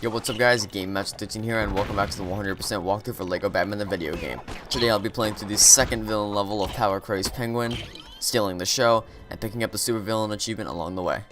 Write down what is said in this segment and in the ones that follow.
Yo, what's up guys, Game Match 13 here, and welcome back to the 100% walkthrough for LEGO Batman the video game. Today I'll be playing through the second villain level of Power Crazed Penguin, stealing the show, and picking up the super villain achievement along the way.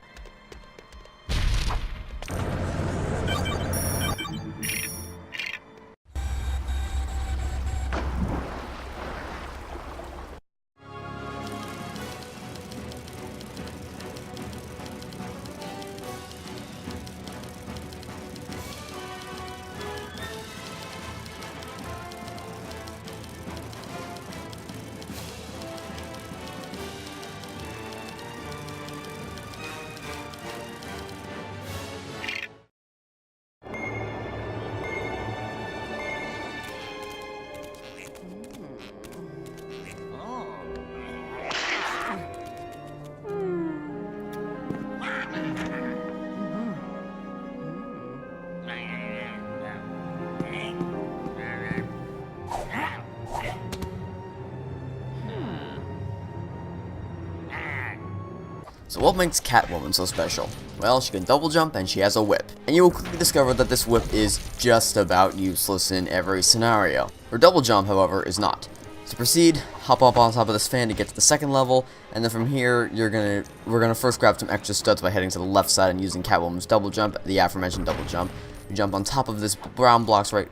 So what makes Catwoman so special? Well, she can double jump and she has a whip. And you will quickly discover that this whip is just about useless in every scenario. Her double jump, however, is not. To proceed, hop up on top of this fan to get to the second level, and then from here, we're gonna first grab some extra studs by heading to the left side and using Catwoman's double jump, the aforementioned double jump. You jump on top of this brown box right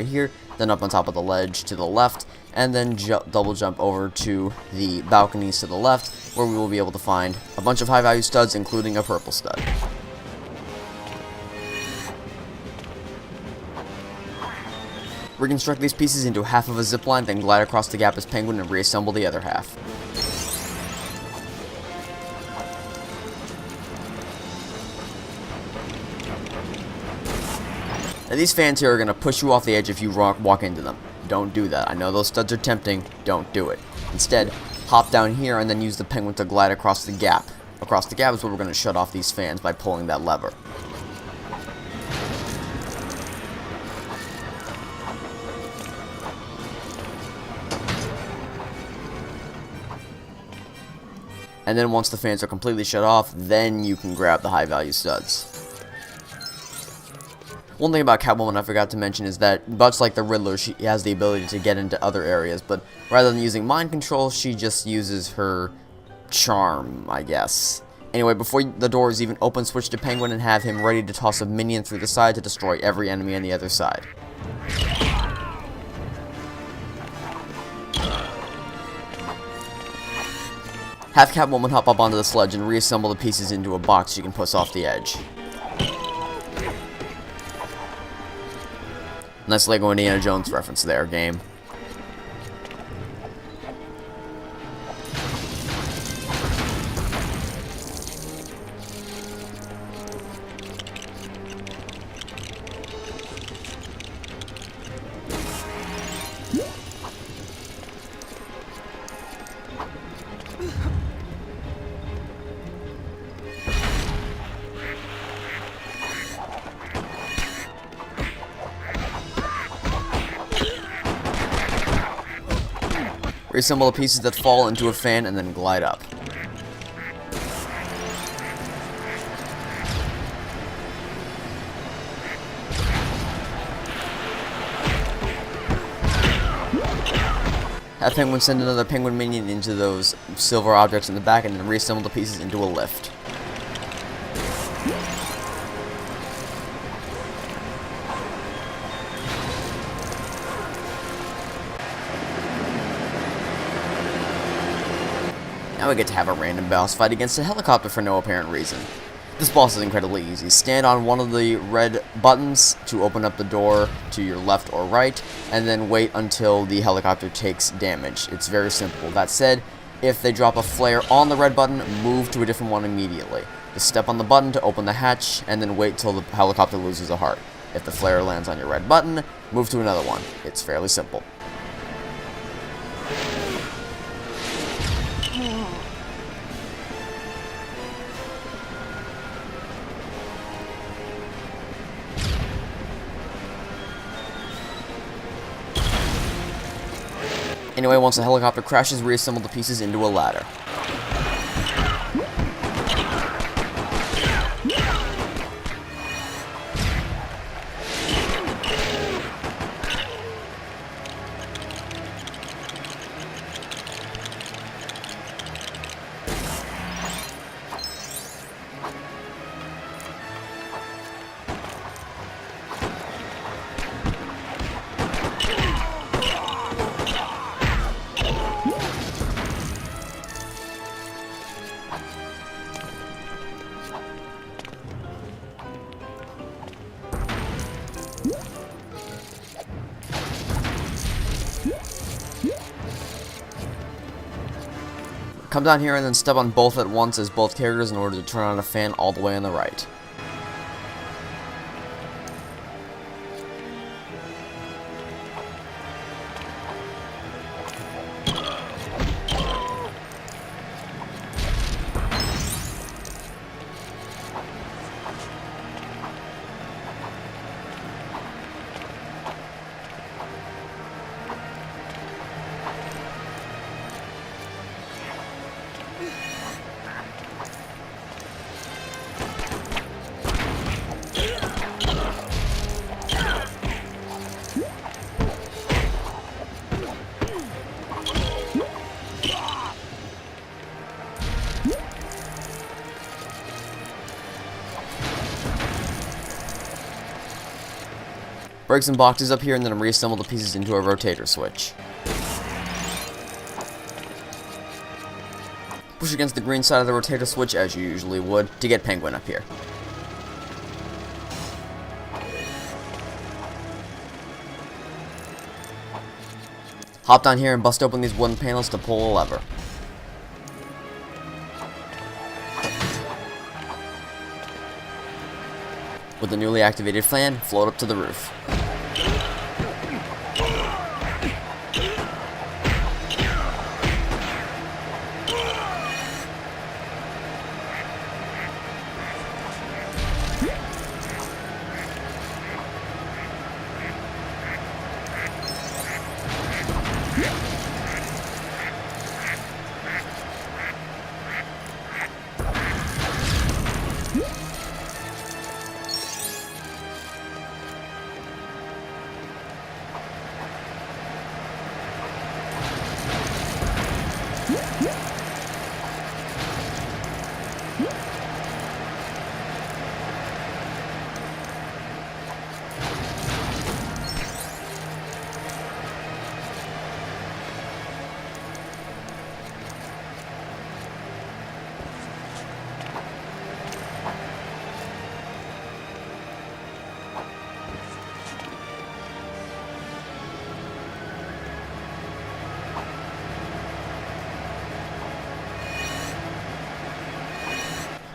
here, then up on top of the ledge to the left, and then double jump over to the balconies to the left, where we will be able to find a bunch of high value studs, including a purple stud. Reconstruct these pieces into half of a zipline, then glide across the gap as Penguin and reassemble the other half. Now these fans here are going to push you off the edge if you walk into them. Don't do that. I know those studs are tempting. Don't do it. Instead, hop down here and then use the Penguin to glide across the gap. Across the gap is where we're going to shut off these fans by pulling that lever. And then once the fans are completely shut off, then you can grab the high value studs. One thing about Catwoman I forgot to mention is that, much like the Riddler, she has the ability to get into other areas, but rather than using mind control, she just uses her charm, I guess. Anyway, before the door is even open, switch to Penguin and have him ready to toss a minion through the side to destroy every enemy on the other side. Have Catwoman hop up onto the sledge and reassemble the pieces into a box you can push off the edge. Nice Lego Indiana Jones reference there, game. Reassemble the pieces that fall into a fan and then glide up. Have Penguin send another Penguin minion into those silver objects in the back and then reassemble the pieces into a lift. Now we get to have a random boss fight against a helicopter for no apparent reason. This boss is incredibly easy. Stand on one of the red buttons to open up the door to your left or right, and then wait until the helicopter takes damage. It's very simple. That said, if they drop a flare on the red button, move to a different one immediately. Just step on the button to open the hatch, and then wait till the helicopter loses a heart. If the flare lands on your red button, move to another one. It's fairly simple. Anyway, once the helicopter crashes, reassemble the pieces into a ladder. Come down here and then step on both at once as both characters in order to turn on a fan all the way on the right. Break some boxes up here and then reassemble the pieces into a rotator switch. Push against the green side of the rotator switch as you usually would to get Penguin up here. Hop down here and bust open these wooden panels to pull a lever. With the newly activated fan, float up to the roof.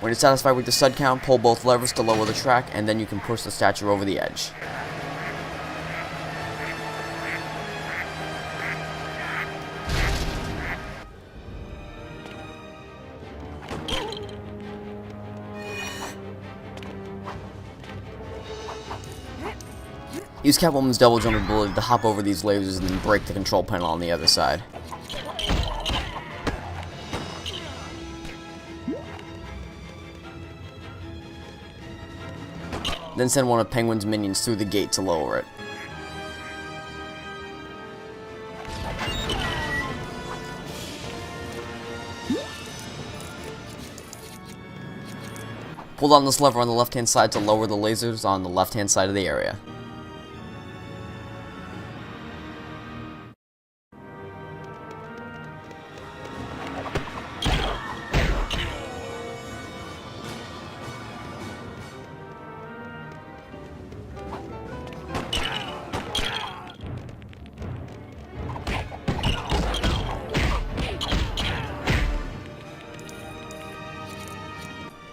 When you're satisfied with the stud count, pull both levers to lower the track, and then you can push the statue over the edge. Use Catwoman's double jump ability to hop over these lasers and then break the control panel on the other side. Then send one of Penguin's minions through the gate to lower it. Pull down this lever on the left-hand side to lower the lasers on the left-hand side of the area.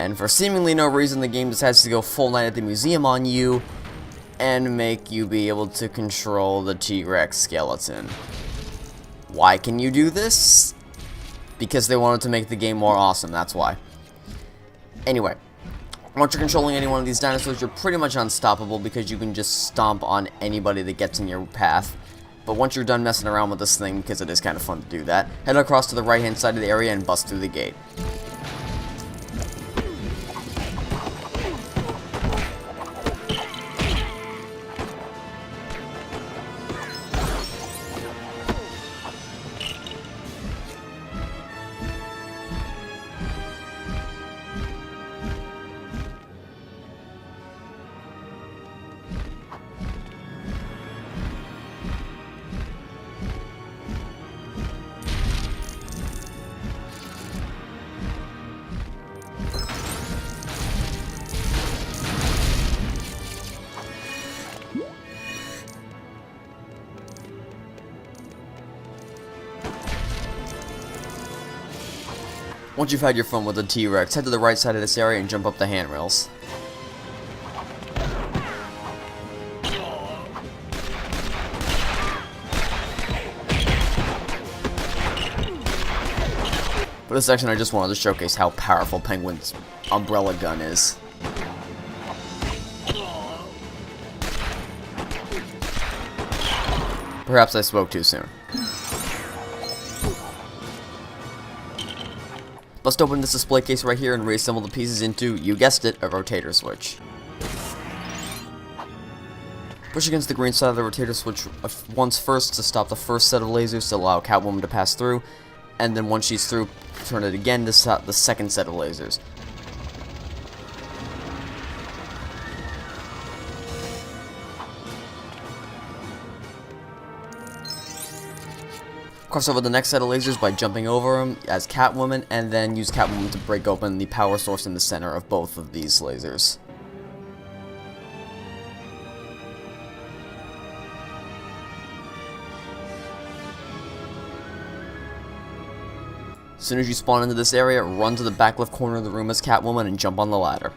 And for seemingly no reason, the game decides to go full night at the museum on you and make you be able to control the T-Rex skeleton. Why can you do this? Because they wanted to make the game more awesome, that's why. Anyway, once you're controlling any one of these dinosaurs, you're pretty much unstoppable because you can just stomp on anybody that gets in your path. But once you're done messing around with this thing, because it is kind of fun to do that, head across to the right-hand side of the area and bust through the gate. Once you've had your fun with the T-Rex, head to the right side of this area and jump up the handrails. For this section, I just wanted to showcase how powerful Penguin's umbrella gun is. Perhaps I spoke too soon. Bust open this display case right here and reassemble the pieces into, you guessed it, a rotator switch. Push against the green side of the rotator switch once first to stop the first set of lasers to allow Catwoman to pass through, and then once she's through, turn it again to stop the second set of lasers. Cross over the next set of lasers by jumping over them as Catwoman, and then use Catwoman to break open the power source in the center of both of these lasers. As soon as you spawn into this area, run to the back left corner of the room as Catwoman and jump on the ladder.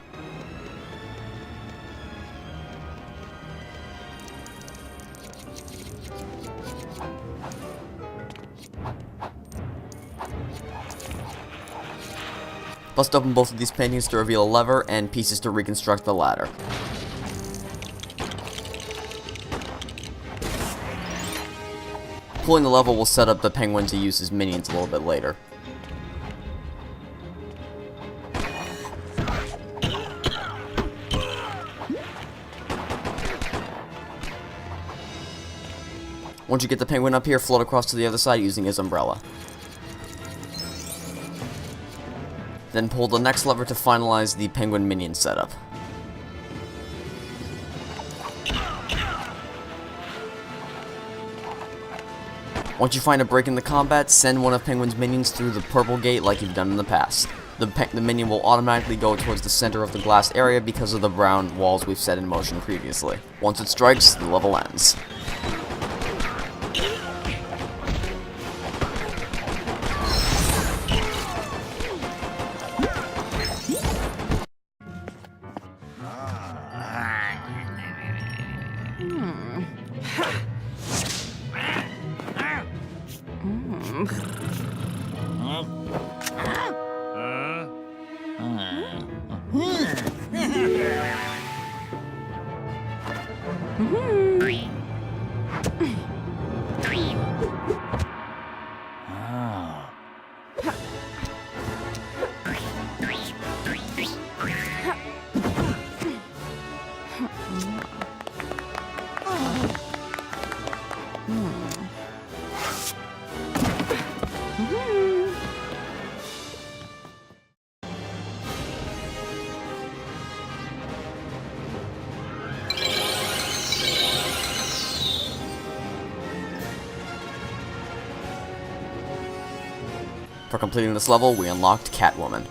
Bust open both of these paintings to reveal a lever and pieces to reconstruct the ladder. Pulling the lever will set up the Penguin to use his minions a little bit later. Once you get the Penguin up here, float across to the other side using his umbrella. Then pull the next lever to finalize the Penguin minion setup. Once you find a break in the combat, send one of Penguin's minions through the purple gate like you've done in the past. The minion will automatically go towards the center of the glass area because of the brown walls we've set in motion previously. Once it strikes, the level ends. For completing this level, we unlocked Catwoman.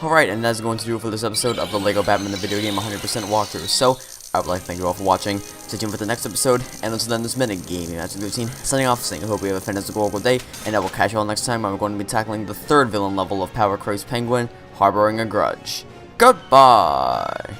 Alright, and that's going to do it for this episode of the LEGO Batman the Video Game 100% walkthrough. So, I would like to thank you all for watching. Stay tuned for the next episode, and until then, this has been a Gaming Master Routine. Signing off, saying I hope you have a fantastic day, and I will catch you all next time when we're going to be tackling the third villain level of Power Crazed Penguin, Harboring a Grudge. Goodbye!